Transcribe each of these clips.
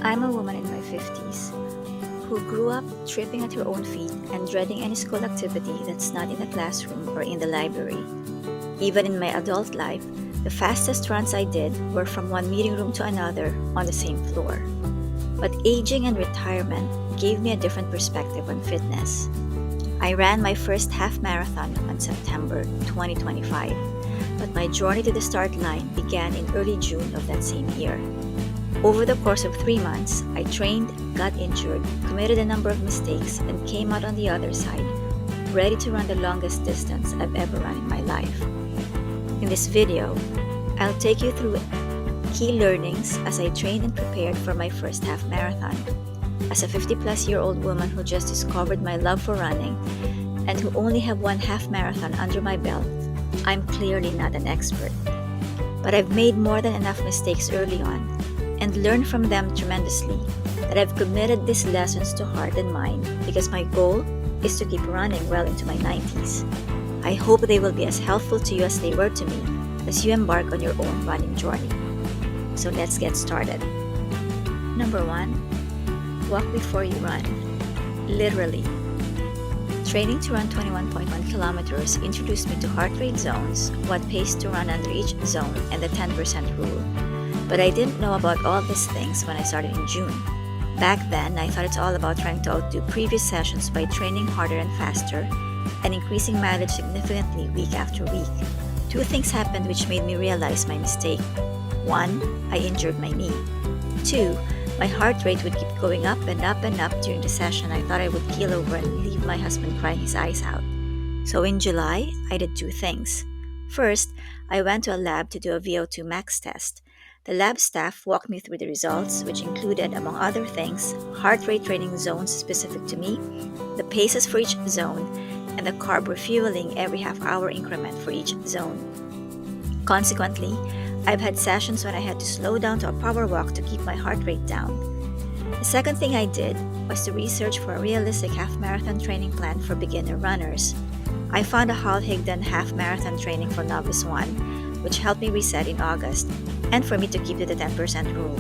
I'm a woman in my 50s who grew up tripping at her own feet and dreading any school activity that's not in the classroom or in the library. Even in my adult life, the fastest runs I did were from one meeting room to another on the same floor. But aging and retirement gave me a different perspective on fitness. I ran my first half marathon on September 2025, but my journey to the start line began in early June of that same year. Over the course of 3 months, I trained, got injured, committed a number of mistakes, and came out on the other side, ready to run the longest distance I've ever run in my life. In this video, I'll take you through key learnings as I trained and prepared for my first half marathon. As a 50-plus-year-old woman who just discovered my love for running and who only have one half marathon under my belt, I'm clearly not an expert. But I've made more than enough mistakes early on and learned from them tremendously that I've committed these lessons to heart and mind because my goal is to keep running well into my 90s. I hope they will be as helpful to you as they were to me as you embark on your own running journey. So let's get started. Number 1, walk before you run. Literally. Training to run 21.1 kilometers introduced me to heart rate zones, what pace to run under each zone, and the 10% rule. But I didn't know about all these things when I started in June. Back then, I thought it's all about trying to outdo previous sessions by training harder and faster and increasing mileage significantly week after week. 2 things happened which made me realize my mistake. 1, I injured my knee. 2, my heart rate would keep going up and up and up during the session. I thought I would keel over and leave my husband crying his eyes out. So in July, I did 2 things. First, I went to a lab to do a VO2 max test. The lab staff walked me through the results, which included, among other things, heart rate training zones specific to me, the paces for each zone, and the carb refueling every half-hour increment for each zone. Consequently, I've had sessions when I had to slow down to a power walk to keep my heart rate down. The second thing I did was to research for a realistic half-marathon training plan for beginner runners. I found a Hal Higdon half-marathon training for Novice 1, which helped me reset in August, and for me to keep to the 10% rule,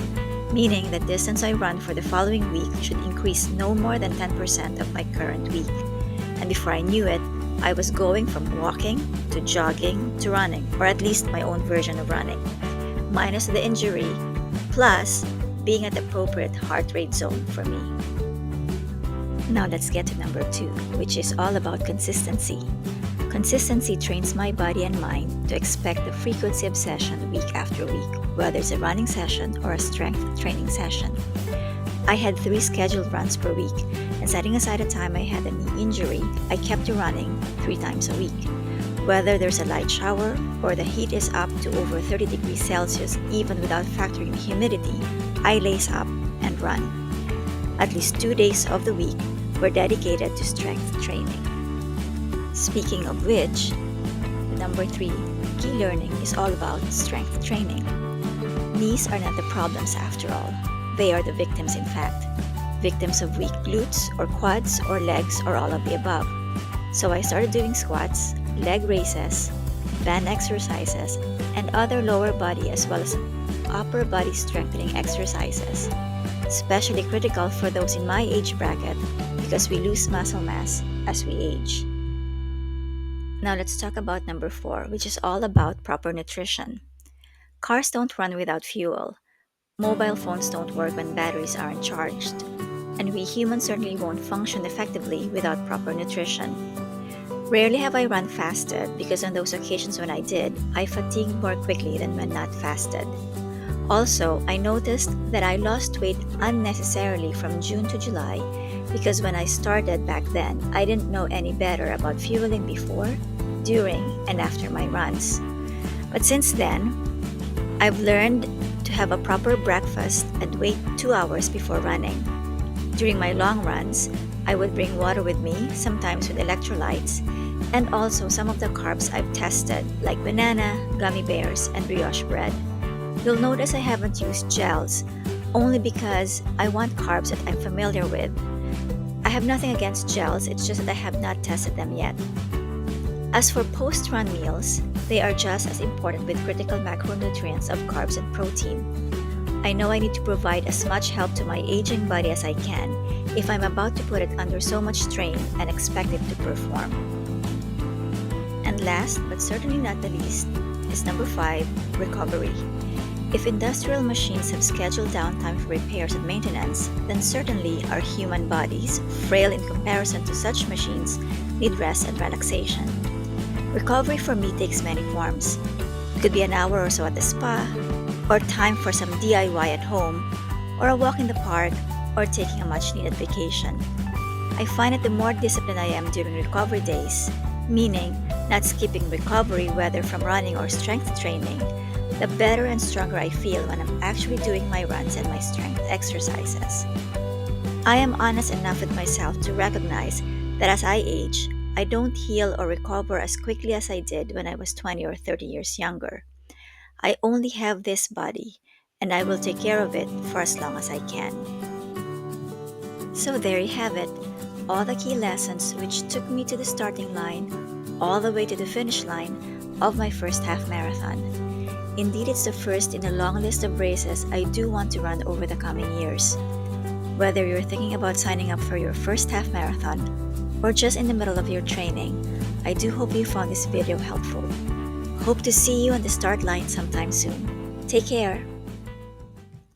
meaning the distance I run for the following week should increase no more than 10% of my current week. And before I knew it, I was going from walking to jogging to running, or at least my own version of running, minus the injury, plus being at the appropriate heart rate zone for me. Now let's get to number 2, which is all about consistency. Consistency trains my body and mind to expect the frequency of session week after week, whether it's a running session or a strength training session. I had 3 scheduled runs per week, and setting aside the time I had a knee injury, I kept running 3 times a week. Whether there's a light shower or the heat is up to over 30 degrees Celsius, even without factoring the humidity, I lace up and run. At least 2 days of the week were dedicated to strength training. Speaking of which, number 3, key learning is all about strength training. Knees are not the problems after all. They are the victims, in fact. Victims of weak glutes or quads or legs or all of the above. So I started doing squats, leg raises, band exercises, and other lower body as well as upper body strengthening exercises. Especially critical for those in my age bracket because we lose muscle mass as we age. Now let's talk about number 4, which is all about proper nutrition. Cars don't run without fuel. Mobile phones don't work when batteries aren't charged. And we humans certainly won't function effectively without proper nutrition. Rarely have I run fasted because on those occasions when I did, I fatigued more quickly than when not fasted. Also, I noticed that I lost weight unnecessarily from June to July because when I started back then, I didn't know any better about fueling before, during, and after my runs. But since then, I've learned to have a proper breakfast and wait 2 hours before running. During my long runs, I would bring water with me, sometimes with electrolytes, and also some of the carbs I've tested, like banana, gummy bears, and brioche bread. You'll notice I haven't used gels, only because I want carbs that I'm familiar with. I have nothing against gels, it's just that I have not tested them yet. As for post-run meals, they are just as important with critical macronutrients of carbs and protein. I know I need to provide as much help to my aging body as I can if I'm about to put it under so much strain and expect it to perform. And last, but certainly not the least, is number 5, recovery. If industrial machines have scheduled downtime for repairs and maintenance, then certainly our human bodies, frail in comparison to such machines, need rest and relaxation. Recovery for me takes many forms. It could be an hour or so at the spa, or time for some DIY at home, or a walk in the park, or taking a much needed vacation. I find that the more disciplined I am during recovery days, meaning not skipping recovery whether from running or strength training, the better and stronger I feel when I'm actually doing my runs and my strength exercises. I am honest enough with myself to recognize that as I age, I don't heal or recover as quickly as I did when I was 20 or 30 years younger. I only have this body, and I will take care of it for as long as I can. So there you have it, all the key lessons which took me to the starting line, all the way to the finish line of my first half marathon. Indeed, it's the first in a long list of races I do want to run over the coming years. Whether you're thinking about signing up for your first half marathon or just in the middle of your training, I do hope you found this video helpful. Hope to see you on the start line sometime soon. Take care.